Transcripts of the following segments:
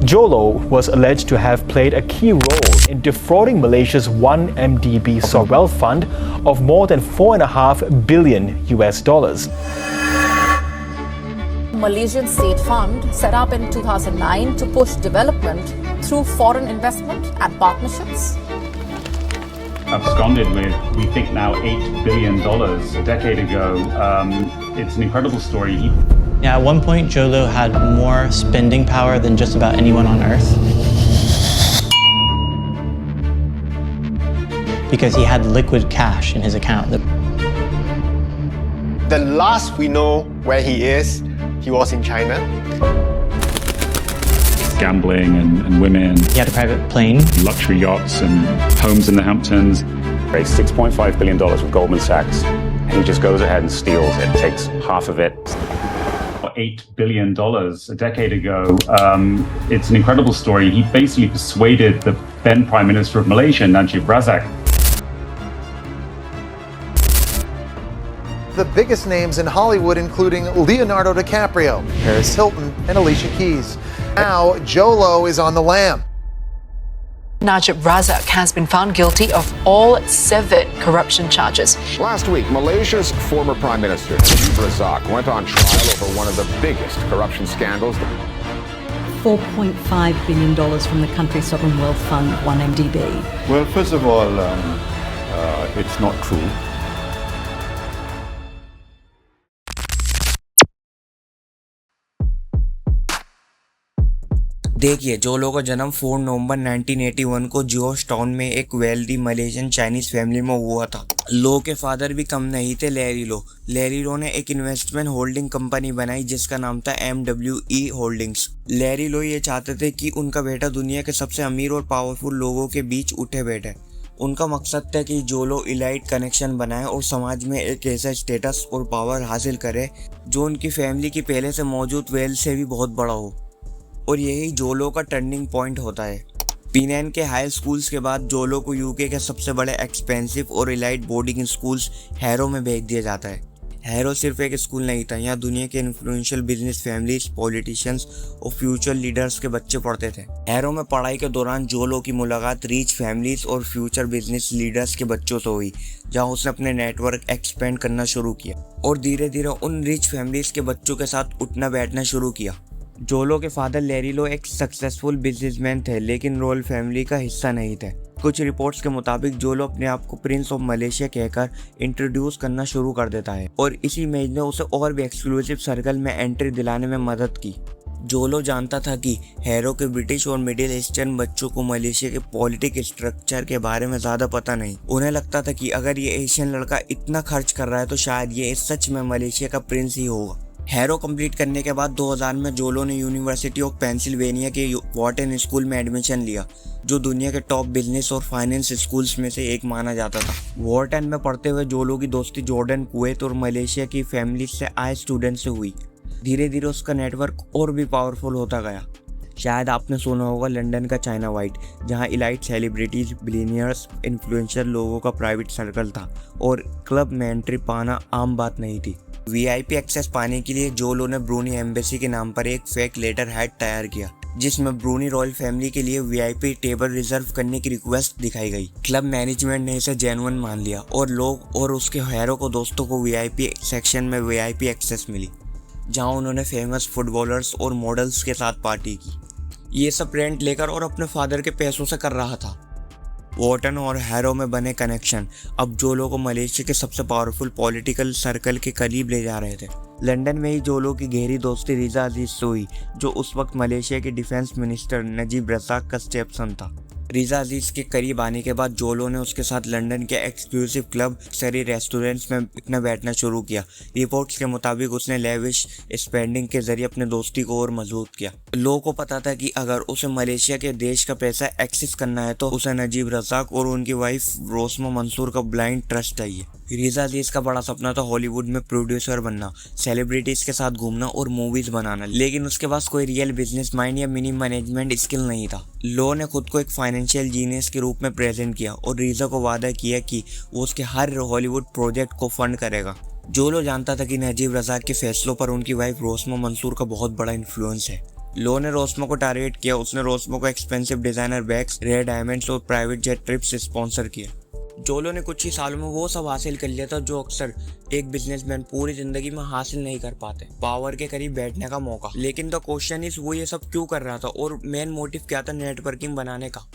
Jolo was alleged to have played a key role in defrauding Malaysia's 1MDB sovereign wealth fund of more than $4.5 billion. Malaysian State Fund set up in 2009 to push development through foreign investment and partnerships. Absconded with, we think now, $8 billion a decade ago. It's an incredible story. Yeah, at one point, Jolo had more spending power than just about anyone on Earth. Because he had liquid cash in his account. The last we know where he is, he was in China. Gambling and women. He had a private plane. Luxury yachts and homes in the Hamptons. Raised $6.5 billion with Goldman Sachs. And he just goes ahead and steals it, takes half of it. $8 billion a decade ago. It's an incredible story. He basically persuaded the then Prime Minister of Malaysia, Najib Razak. The biggest names in Hollywood, including Leonardo DiCaprio, Paris Hilton, and Alicia Keys. Now, Jolo is on the lam. Najib Razak has been found guilty of all 7 corruption charges. Last week, Malaysia's former Prime Minister, Najib Razak, went on trial over one of the biggest corruption scandals. $4.5 billion from the country's sovereign wealth fund, 1MDB. Well, first of all, it's not true. देखिए, जोलो का जन्म 4 नवंबर 1981 को George town में एक wealthy Malaysian Chinese family में हुआ था। लो के फादर भी कम नहीं थे, लैरी लो। लैरी लो ने एक इन्वेस्टमेंट होल्डिंग कंपनी बनाई जिसका नाम था MWE होल्डिंग्स। लैरी लो ये चाहते थे कि उनका बेटा दुनिया के सबसे अमीर और पावरफुल लोगों के बीच उठे बैठे। उनका मकसद था कि जोलो इलाइट कनेक्शन बनाए और समाज में एक ऐसा स्टेटस और पावर हासिल करे जो उनकी फैमिली की पहले से मौजूद वेल्थ से भी बहुत बड़ा हो। और यही जोलो का टर्निंग पॉइंट होता है। पीनैन के हाई स्कूल्स के बाद जोलो को यूके के सबसे बड़े एक्सपेंसिव और इलाइट बोर्डिंग स्कूल्स हैरो में भेज दिया जाता है। हैरो सिर्फ एक स्कूल नहीं था, यहाँ दुनिया के इन्फ्लुएंशियल बिजनेस फैमिलीज, पॉलिटिशियंस और फ्यूचर लीडर्स के बच्चे पढ़ते थे। हैरो में पढ़ाई के दौरान जोलो की मुलाकात रिच फैमिलीज और फ्यूचर बिजनेस लीडर्स के बच्चों से हुई, जहाँ उसने अपने नेटवर्क एक्सपेंड करना शुरू किया और धीरे धीरे उन रिच फैमिलीज के बच्चों के साथ उठना बैठना शुरू किया। जोलो के फादर लैरी लो एक सक्सेसफुल बिजनेसमैन थे, लेकिन रॉयल फैमिली का हिस्सा नहीं थे। कुछ रिपोर्ट्स के मुताबिक जोलो अपने आप को प्रिंस ऑफ मलेशिया कहकर इंट्रोड्यूस करना शुरू कर देता है और इसी इमेज ने उसे और भी एक्सक्लूसिव सर्कल में एंट्री दिलाने में मदद की। जोलो जानता था कि हैरो के ब्रिटिश और मिडिल ईस्टर्न बच्चों को मलेशिया के पॉलिटिक स्ट्रक्चर के बारे में ज़्यादा पता नहीं। उन्हें लगता था कि अगर ये एशियन लड़का इतना खर्च कर रहा है तो शायद ये सच में मलेशिया का प्रिंस ही होगा। हैरो कंप्लीट करने के बाद 2000 में जोलो ने यूनिवर्सिटी ऑफ पेंसिल्वेनिया के वॉर्टन स्कूल में एडमिशन लिया, जो दुनिया के टॉप बिजनेस और फाइनेंस स्कूल्स में से एक माना जाता था। वॉर्टन में पढ़ते हुए जोलो की दोस्ती जॉर्डन, कुवैत और मलेशिया की फैमिली से आए स्टूडेंट से हुई। धीरे धीरे उसका नेटवर्क और भी पावरफुल होता गया। शायद आपने सुना होगा लंदन का चाइना वाइट, जहां इलाइट सेलिब्रिटीज, बिलियनियर्स, इन्फ्लुएंसर लोगों का प्राइवेट सर्कल था और क्लब में एंट्री पाना आम बात नहीं थी। VIP एक्सेस पाने के लिए जोलो ने ब्रूनी एम्बेसी के नाम पर एक फेक लेटर हेड तैयार किया, जिसमें ब्रूनी रॉयल फैमिली के लिए VIP टेबल रिजर्व करने की रिक्वेस्ट दिखाई गई। क्लब मैनेजमेंट ने इसे जेन्युइन मान लिया और लोग और उसके हैरो को दोस्तों को VIP सेक्शन में VIP एक्सेस मिली, जहां उन्होंने फेमस फुटबॉलर्स और मॉडल्स के साथ पार्टी की। ये सब रेंट लेकर और अपने फादर के पैसों से कर रहा था। वॉर्टन और हैरो में बने कनेक्शन अब जोलो को मलेशिया के सबसे पावरफुल पॉलिटिकल सर्कल के करीब ले जा रहे थे। लंदन में ही जोलो की गहरी दोस्ती रिजा अजीज से हुई, जो उस वक्त मलेशिया के डिफेंस मिनिस्टर नजीब रजाक का स्टेपसन था। रिजा अजीज के करीब आने के बाद जोलो ने उसके साथ लंदन के एक्सक्लूसिव क्लब, लग्जरी रेस्टोरेंट्स में उठना बैठना शुरू किया। रिपोर्ट्स के मुताबिक उसने लेविश स्पेंडिंग के जरिए अपने दोस्ती को और मजबूत किया। लोगों को पता था कि अगर उसे मलेशिया के देश का पैसा एक्सेस करना है तो उसे नजीब रजाक और उनकी वाइफ रोस्मा मंसूर का ब्लाइंड ट्रस्ट चाहिए। रिजा अजीज का बड़ा सपना था हॉलीवुड में प्रोड्यूसर बनना, सेलिब्रिटीज के साथ घूमना और मूवीज बनाना, लेकिन उसके पास कोई रियल बिजनेस माइंड या मिनी मैनेजमेंट स्किल नहीं था। लो ने खुद को एक फाइनेंशियल जीनियस के रूप में प्रेजेंट किया और रिजा को वादा किया कि वो उसके हर हॉलीवुड प्रोजेक्ट को फंड करेगा। जोलो जानता था कि नजीब रजाक के फैसलों पर उनकी वाइफ रोस्मा मंसूर का बहुत बड़ा इन्फ्लुएंस है। लो ने रोस्मो को टारगेट किया। उसने रोस्मो को expensive designer bags, rare diamonds और प्राइवेट जेट ट्रिप्स स्पॉन्सर किया। जोलो ने कुछ ही सालों में वो सब हासिल कर लिया था जो अक्सर एक बिजनेसमैन पूरी जिंदगी में हासिल नहीं कर पाते, पावर के करीब बैठने का मौका। लेकिन द क्वेश्चन इज वो ये सब क्यों कर रहा था और मेन मोटिव क्या था नेटवर्किंग बनाने का।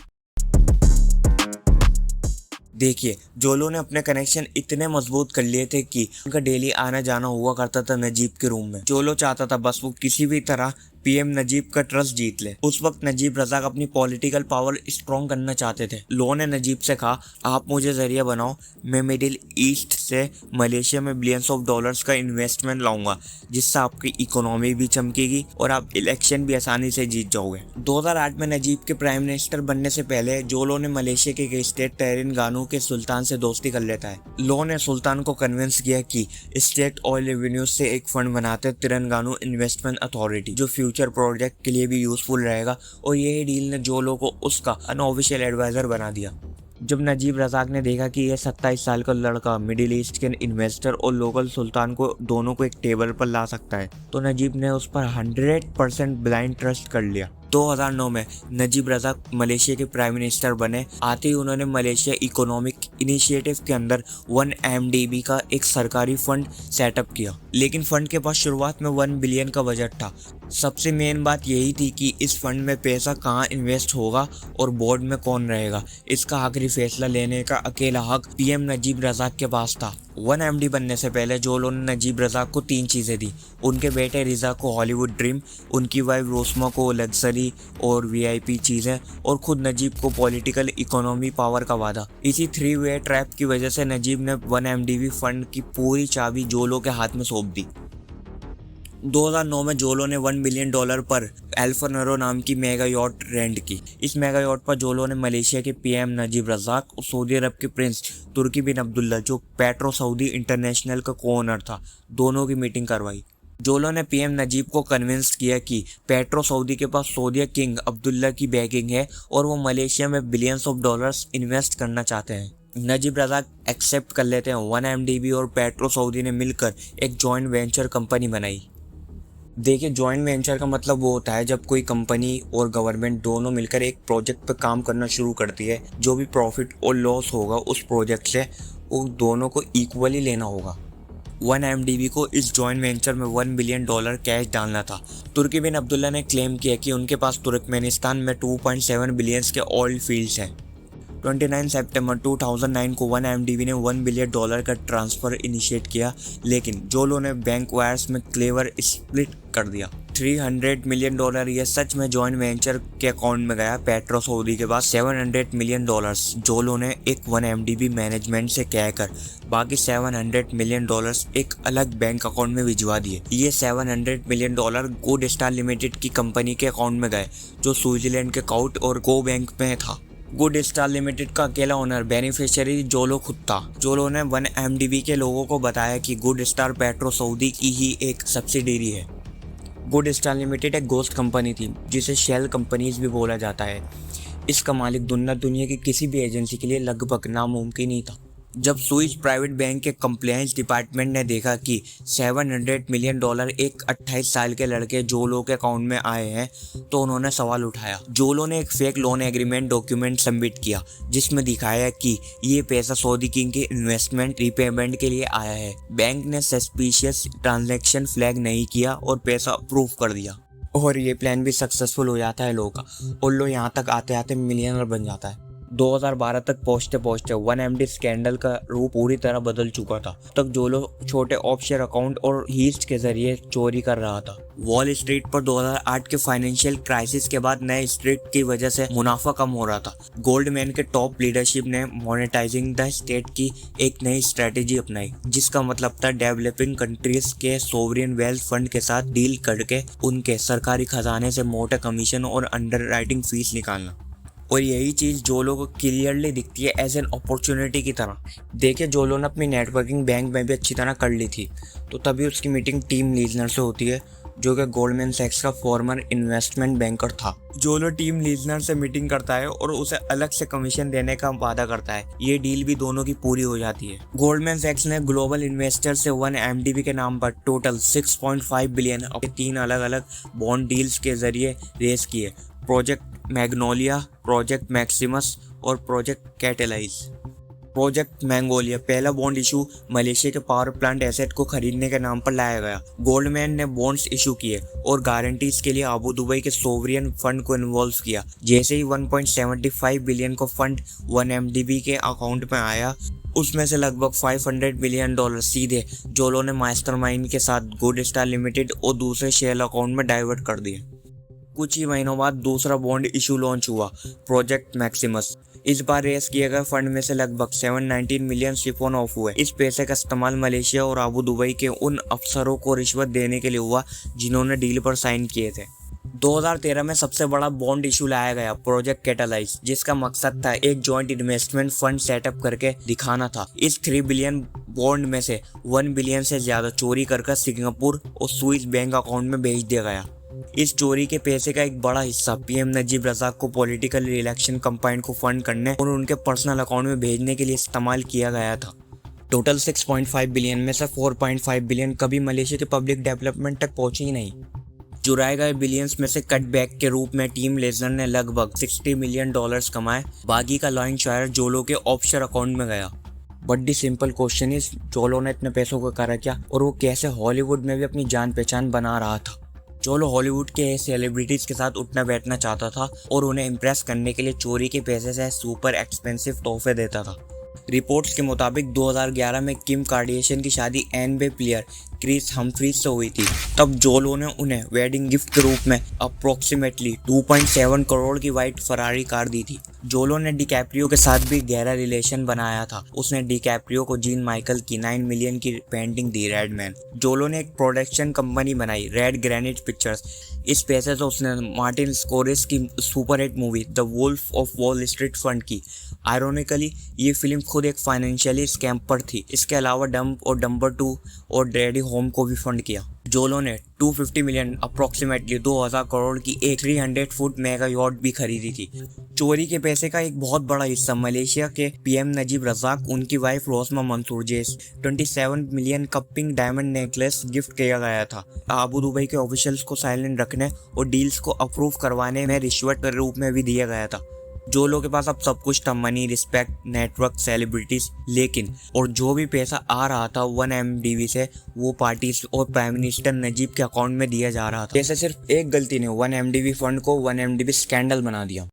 देखिए, जोलो ने अपने कनेक्शन इतने मजबूत कर लिए थे कि उनका डेली आना जाना हुआ करता था नजीब के रूम में। जोलो चाहता था बस वो किसी भी तरह पीएम नजीब का ट्रस्ट जीत ले। उस वक्त नजीब रजाक अपनी पॉलिटिकल पावर स्ट्रॉन्ग करना चाहते थे। लो ने नजीब से कहा, आप मुझे जरिया बनाओ, मैं मिडिल ईस्ट से मलेशिया में बिलियंस ऑफ डॉलर्स का इन्वेस्टमेंट लाऊंगा, जिससे आपकी इकोनॉमी भी चमकेगी और आप इलेक्शन भी आसानी से जीत जाओगे। 2008 में नजीब के प्राइम मिनिस्टर बनने से पहले जोलो ने मलेशिया के स्टेट तेरेनगानू के सुल्तान से दोस्ती कर लेता है। लो ने सुल्तान को कन्विंस किया कि स्टेट ऑयल रेवेन्यू से एक फंड बनाते तेरेनगानू इन्वेस्टमेंट अथॉरिटी, जो फ्यूचर प्रोजेक्ट के लिए भी यूजफुल रहेगा, और यही डील ने जोलो को उसका अनऑफिशियल एडवाइजर बना दिया। जब नजीब रजाक ने देखा कि यह 27 साल का लड़का मिडिल ईस्ट के इन्वेस्टर और लोकल सुल्तान को दोनों को एक टेबल पर ला सकता है, तो नजीब ने उस पर 100% ब्लाइंड ट्रस्ट कर लिया। 2009 में नजीब रजाक मलेशिया के प्राइम मिनिस्टर बने। आते ही उन्होंने मलेशिया इकोनॉमिक इनिशिएटिव के अंदर 1 MDB का एक सरकारी फंड सेटअप किया, लेकिन फंड के पास शुरुआत में 1 बिलियन का बजट था। सबसे मेन बात यही थी कि इस फंड में पैसा कहाँ इन्वेस्ट होगा और बोर्ड में कौन रहेगा, इसका आखिरी फैसला लेने का अकेला हक पीएम नजीब रजाक के पास था। 1 MD बनने से पहले जोलो ने नजीब रजाक को 3 चीज़ें दी। उनके बेटे रिजा को हॉलीवुड ड्रीम, उनकी वाइफ रोस्मा को लग्जरी और VIP चीज़ें, और खुद नजीब को पॉलिटिकल इकोनॉमी पावर का वादा। इसी 3-वे ट्रैप की वजह से नजीब ने 1 MDB फंड की पूरी चाबी जोलो के हाथ में सौंप दी। 2009 में जोलो ने $1 बिलियन पर अल्फा नेरो नाम की मेगा यॉट रेंट की। इस मेगा यॉट पर जोलो ने मलेशिया के PM नजीब रजाक और सऊदी अरब के प्रिंस तुर्की बिन अब्दुल्ला, जो पेट्रो सऊदी इंटरनेशनल का को-ओनर था, दोनों की मीटिंग करवाई। जोलो ने PM नजीब को कन्विंस किया कि पेट्रो सऊदी के पास सऊदी किंग अब्दुल्ला की बैकिंग है और वो मलेशिया में बिलियंस ऑफ डॉलर्स इन्वेस्ट करना चाहते हैं। नजीब रजाक एक्सेप्ट कर लेते हैं। 1 MDB और पेट्रो सऊदी ने मिलकर एक जॉइंट वेंचर कंपनी बनाई। देखिए, जॉइंट वेंचर का मतलब वो होता है जब कोई कंपनी और गवर्नमेंट दोनों मिलकर एक प्रोजेक्ट पर काम करना शुरू करती है। जो भी प्रॉफिट और लॉस होगा उस प्रोजेक्ट से वो दोनों को इक्वली लेना होगा। 1 MDB को इस जॉइंट वेंचर में $1 बिलियन कैश डालना था। तुर्की बिन अब्दुल्ला ने क्लेम किया कि उनके पास तुर्कमेनिस्तान में 2.7 बिलियंस के ऑयल फील्ड्स हैं। 29 सितंबर 2009 को 1 MDB ने $1 बिलियन का ट्रांसफ़र इनिशिएट किया, लेकिन जोलो ने बैंक वायर्स में क्लेवर स्प्लिट कर दिया। $300 मिलियन यह सच में जॉइंट वेंचर के अकाउंट में गया। पेट्रो सऊदी के पास $700 मिलियन जोलो ने एक 1 MDB मैनेजमेंट से कहकर बाकी $700 मिलियन एक अलग बैंक अकाउंट में भिजवा दिए। ये $700 मिलियन गुड स्टार लिमिटेड की कंपनी के अकाउंट में गए, जो स्विट्जरलैंड के काउट और को बैंक में था। गुड स्टार लिमिटेड का अकेला ओनर बेनिफिशियरी जोलो खुद था। जोलो ने 1 MDB के लोगों को बताया कि गुड स्टार पेट्रो सऊदी की ही एक सब्सिडियरी है। गुड स्टार लिमिटेड एक गोस्ट कंपनी थी, जिसे शेल कंपनीज भी बोला जाता है। इसका मालिक दुनिया की किसी भी एजेंसी के लिए लगभग नामुमकिन ही था। जब स्विस प्राइवेट बैंक के कंप्लायंस डिपार्टमेंट ने देखा कि $700 मिलियन एक 28 साल के लड़के जोलो के अकाउंट में आए हैं, तो उन्होंने सवाल उठाया। जोलो ने एक fake loan agreement document submit किया, जिसमें दिखाया कि ये पैसा सऊदी किंग के इन्वेस्टमेंट रीपेमेंट के लिए आया है। बैंक ने सस्पिशियस ट्रांजैक्शन फ्लैग नहीं किया और पैसा अप्रूव कर दिया, और ये प्लान भी सक्सेसफुल हो जाता है लोगों का, और लोग यहाँ तक आते आते मिलियनर बन जाता है। 2012 तक पहुंचते 1 MD स्कैंडल का रूप पूरी तरह बदल चुका था। तब जोलो छोटे ऑफशोर अकाउंट और हीस्ट के जरिए चोरी कर रहा था। वॉल स्ट्रीट पर 2008 के फाइनेंशियल क्राइसिस के बाद नए स्ट्रीट की वजह से मुनाफा कम हो रहा था। गोल्डमैन के टॉप लीडरशिप ने मोनेटाइजिंग द स्टेट की एक नई स्ट्रेटेजी अपनाई, जिसका मतलब था डेवलपिंग कंट्रीज के सोवरियन वेल्थ फंड के साथ डील करके उनके सरकारी खजाने से मोटे कमीशन और अंडरराइटिंग फीस निकालना। और यही चीज़ जोलो को क्लियरली दिखती है एज एन अपॉर्चुनिटी की तरह। देखिए, जोलो ने अपनी नेटवर्किंग बैंक में भी अच्छी तरह कर ली थी, तो तभी उसकी मीटिंग टीम लीजनर से होती है। जो कि गोल्डमैन सैक्स का फॉर्मर इन्वेस्टमेंट बैंकर था। जोलो टीम लीजनर से मीटिंग करता है और उसे अलग से कमीशन देने का वादा करता है। ये डील भी दोनों की पूरी हो जाती है। गोल्डमैन सैक्स ने ग्लोबल इन्वेस्टर से 1MDB के नाम पर टोटल 6.5 बिलियन अपने 3 अलग अलग बॉन्ड डील्स के जरिए रेस किए, प्रोजेक्ट मैग्नोलिया, प्रोजेक्ट मैक्सिमस और प्रोजेक्ट कैटेलाइज। प्रोजेक्ट मैंगोलिया पहला बॉन्ड इशू मलेशिया के पावर प्लांट एसेट को खरीदने के नाम पर लाया गया। गोल्डमैन ने बॉन्ड्स इशू किए और गारंटीज के लिए अबू दुबई के सोवरियन फंड को इन्वॉल्व किया। जैसे ही 1.75 बिलियन को फंड 1MDB के अकाउंट में आया, उसमें से लगभग $500 मिलियन सीधे जोलो ने मास्टरमाइंड के साथ गुड स्टार लिमिटेड और दूसरे शेल अकाउंट में डाइवर्ट कर दिए। कुछ ही महीनों बाद दूसरा बॉन्ड इशू लॉन्च हुआ, प्रोजेक्ट मैक्सिमस। इस बार रेस किए गए फंड में से लगभग 719 मिलियन शिफॉन ऑफ हुए। इस पैसे का इस्तेमाल मलेशिया और अबू दुबई के उन अफसरों को रिश्वत देने के लिए हुआ जिन्होंने डील पर साइन किए थे। 2013 में सबसे बड़ा बॉन्ड इशू लाया गया, प्रोजेक्ट कैटेलाइज, जिसका मकसद था एक जॉइंट इन्वेस्टमेंट फंड सेटअप करके दिखाना था। इस 3 बिलियन बॉन्ड में से 1 बिलियन से ज्यादा चोरी कर सिंगापुर और स्विस बैंक अकाउंट में भेज दिया गया। इस चोरी के पैसे का एक बड़ा हिस्सा पीएम नजीब रजाक को पॉलिटिकल रिएक्शन कैंपेन को फंड करने और उनके पर्सनल अकाउंट में भेजने के लिए इस्तेमाल किया गया था। टोटल 6.5 बिलियन में से 4.5 बिलियन कभी मलेशिया के पब्लिक डेवलपमेंट तक पहुंचे ही नहीं। चुराए गए बिलियंस में से कटबैक के रूप में टीम लेजर ने लगभग $60 मिलियन कमाए। बाकी का लाइन शायर जोलो के ऑफशोर अकाउंट में गया। But the simple question is, Jho Low ने इतने पैसों को करा क्या और वो कैसे हॉलीवुड में भी अपनी जान पहचान बना रहा था। जोलो हॉलीवुड के सेलिब्रिटीज के साथ उठना बैठना चाहता था और उन्हें इम्प्रेस करने के लिए चोरी के पैसे से सुपर एक्सपेंसिव तोहफे देता था। रिपोर्ट्स के मुताबिक 2011 में किम कार्डियशन की शादी NBA प्लेयर क्रिस हम्फ्रीज से हुई थी। तब जोलो ने उन्हें वेडिंग गिफ्ट के रूप में अप्रोक्सीमेटली 2.7 करोड़ की व्हाइट फरारी कार दी थी। जोलो ने डिकैप्रियो के साथ भी गहरा रिलेशन बनाया था। उसने डिकैप्रियो को जीन माइकल की 9 मिलियन की पेंटिंग दी, रेड मैन। जोलो ने एक प्रोडक्शन कंपनी बनाई, रेड ग्रेनिट पिक्चर्स। इस पैसे से उसने मार्टिन स्कोरेस की superhit movie the Wolf of Wall Street fund की। आयरोनिकली ये फिल्म खुद एक फाइनेंशियली स्कैम पर थी। इसके अलावा डंप और डंपर 2 और डैडी होम को भी फंड किया। जोलो ने 250 मिलियन अप्रोक्सीमेटली 2000 करोड़ की एक 300 फुट मेगा यॉट भी खरीदी थी। चोरी के पैसे का एक बहुत बड़ा हिस्सा मलेशिया के पीएम नजीब रजाक, उनकी वाइफ रोस्मा मंसूर जैस 27 million cupping diamond necklace gift किया गया था। अबू दुबई के ऑफिशियल्स को साइलेंट रखने और डील्स को अप्रूव करवाने में रिश्वत के रूप में भी दिया गया था। जोलो के पास अब सब कुछ था, मनी, रिस्पेक्ट, नेटवर्क, सेलिब्रिटीज, लेकिन और जो भी पैसा आ रहा था 1MDB से, वो पार्टीज और प्राइम मिनिस्टर नजीब के अकाउंट में दिया जा रहा था। जैसे सिर्फ एक गलती ने 1MDB फंड को 1MDB स्कैंडल बना दिया।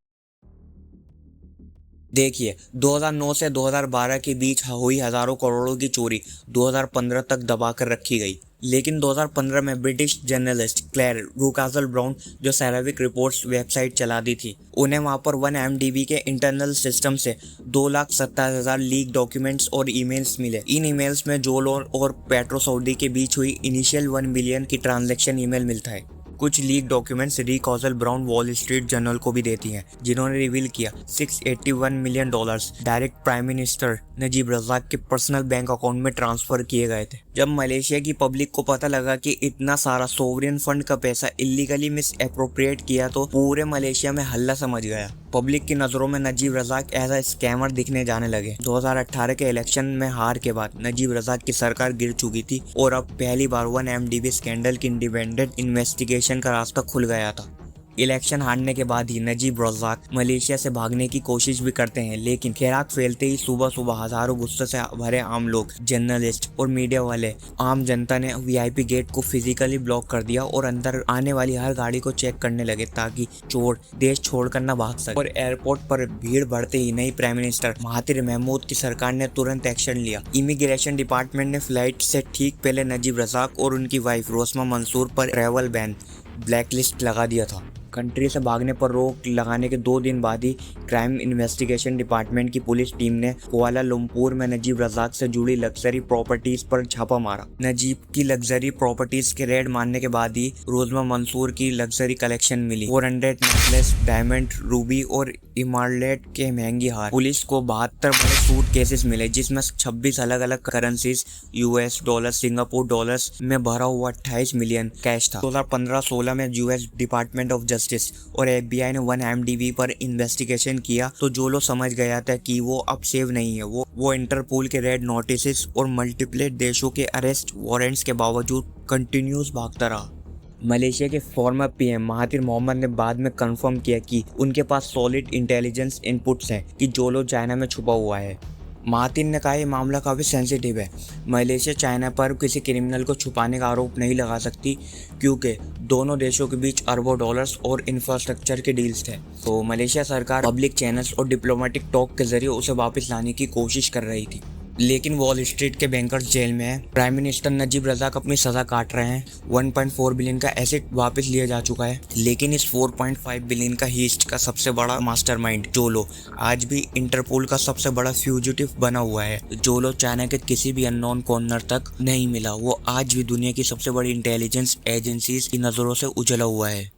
देखिए, 2009 से 2012 के बीच हुई हजारों करोड़ों की चोरी 2015 तक दबा कर रखी गई। लेकिन 2015 में ब्रिटिश जर्नलिस्ट क्लेयर रूकाजल ब्राउन, जो सेराविक रिपोर्ट्स वेबसाइट चलाती थी, उन्हें वहां पर 1MDB के इंटरनल सिस्टम से 2,70,000 लीक डॉक्यूमेंट्स और ईमेल्स मिले। इन ईमेल्स में जोलो और पेट्रो सऊदी के बीच हुई इनिशियल 1 बिलियन की ट्रांजैक्शन ईमेल मिलता है। कुछ लीक डॉक्यूमेंट्स रूकाजल ब्राउन वॉल स्ट्रीट जर्नल को भी देती हैं, जिन्होंने रिवील किया $681 million direct prime minister Najib Razak के पर्सनल बैंक अकाउंट में ट्रांसफर किए गए थे। जब मलेशिया की पब्लिक को पता लगा कि इतना सारा सोवरियन फंड का पैसा इलीगली मिस एप्रोप्रिएट किया, तो पूरे मलेशिया में हल्ला समझ गया। पब्लिक की नजरों में Najib Razak as a scammer दिखने जाने लगे। 2018 के इलेक्शन में हार के बाद नजीब रजाक की सरकार गिर चुकी थी और अब पहली बार 1MDB स्कैंडल की इंडिपेंडेंट इन्वेस्टिगेशन का रास्ता खुल गया था। इलेक्शन हारने के बाद ही नजीब रजाक मलेशिया से भागने की कोशिश भी करते हैं, लेकिन खैराक फैलते ही सुबह सुबह हजारों गुस्से से भरे आम लोग, जर्नलिस्ट और मीडिया वाले, आम जनता ने VIP गेट को फिजिकली ब्लॉक कर दिया और अंदर आने वाली हर गाड़ी को चेक करने लगे ताकि चोर देश छोड़कर न भाग सके। और एयरपोर्ट पर भीड़ बढ़ते ही नई प्राइम मिनिस्टर महातिर महमूद की सरकार ने तुरंत एक्शन लिया। इमिग्रेशन डिपार्टमेंट ने फ्लाइट से ठीक पहले नजीब रजाक और उनकी वाइफ रोस्मा मंसूर पर ट्रैवल बैन, ब्लैकलिस्ट लगा दिया था। कंट्री से भागने पर रोक लगाने के 2 दिन बाद ही क्राइम इन्वेस्टिगेशन डिपार्टमेंट की पुलिस टीम ने कुआलालंपुर में नजीब रज़ाक से जुड़ी लग्जरी प्रॉपर्टीज पर छापा मारा। नजीब की लग्जरी प्रॉपर्टीज के रेड मारने के बाद ही रोजमा मंसूर की लग्जरी कलेक्शन मिली। 400 नेकलेस, डायमंड, रूबी और इमारलेट के महंगी हार। पुलिस को 72 बड़े सूट केसेस मिले जिसमें 26 अलग अलग currencies, US dollar, Singapore dollars में भरा हुआ 28 मिलियन कैश था। 2015-16 में यूएस डिपार्टमेंट ऑफ जस्टिस और FBI ने 1 MDB पर इन्वेस्टिगेशन किया तो जो लोग समझ गया था कि वो अब सेव नहीं है। वो इंटरपोल के रेड नोटिस और मल्टीपल देशों के अरेस्ट वारंट्स के बावजूद कंटिन्यूस भागता रहा। मलेशिया के फॉर्मर PM महातिर मोहम्मद ने बाद में कंफर्म किया कि उनके पास सॉलिड इंटेलिजेंस इनपुट्स हैं कि जोलो चाइना में छुपा हुआ है। महातिर ने कहा यह मामला काफ़ी सेंसिटिव है। मलेशिया चाइना पर किसी क्रिमिनल को छुपाने का आरोप नहीं लगा सकती क्योंकि दोनों देशों के बीच अरबों डॉलर्स और इंफ्रास्ट्रक्चर के डील्स थे। तो मलेशिया सरकार पब्लिक चैनल्स और डिप्लोमेटिक टॉक के जरिए उसे वापस लाने की कोशिश कर रही थी, लेकिन वॉल स्ट्रीट के बैंकर्स जेल में है। प्राइम मिनिस्टर नजीब रज़ाक अपनी सज़ा काट रहे हैं। 1.4 बिलियन का एसेट वापस लिया जा चुका है, लेकिन इस 4.5 बिलियन का हीस्ट का सबसे बड़ा मास्टरमाइंड जोलो आज भी इंटरपोल का सबसे बड़ा फ्यूजिटिव बना हुआ है। जोलो चाइना के किसी भी अननोन कॉर्नर तक नहीं मिला। वो आज भी दुनिया की सबसे बड़ी इंटेलिजेंस एजेंसीज की नज़रों से उजला हुआ है।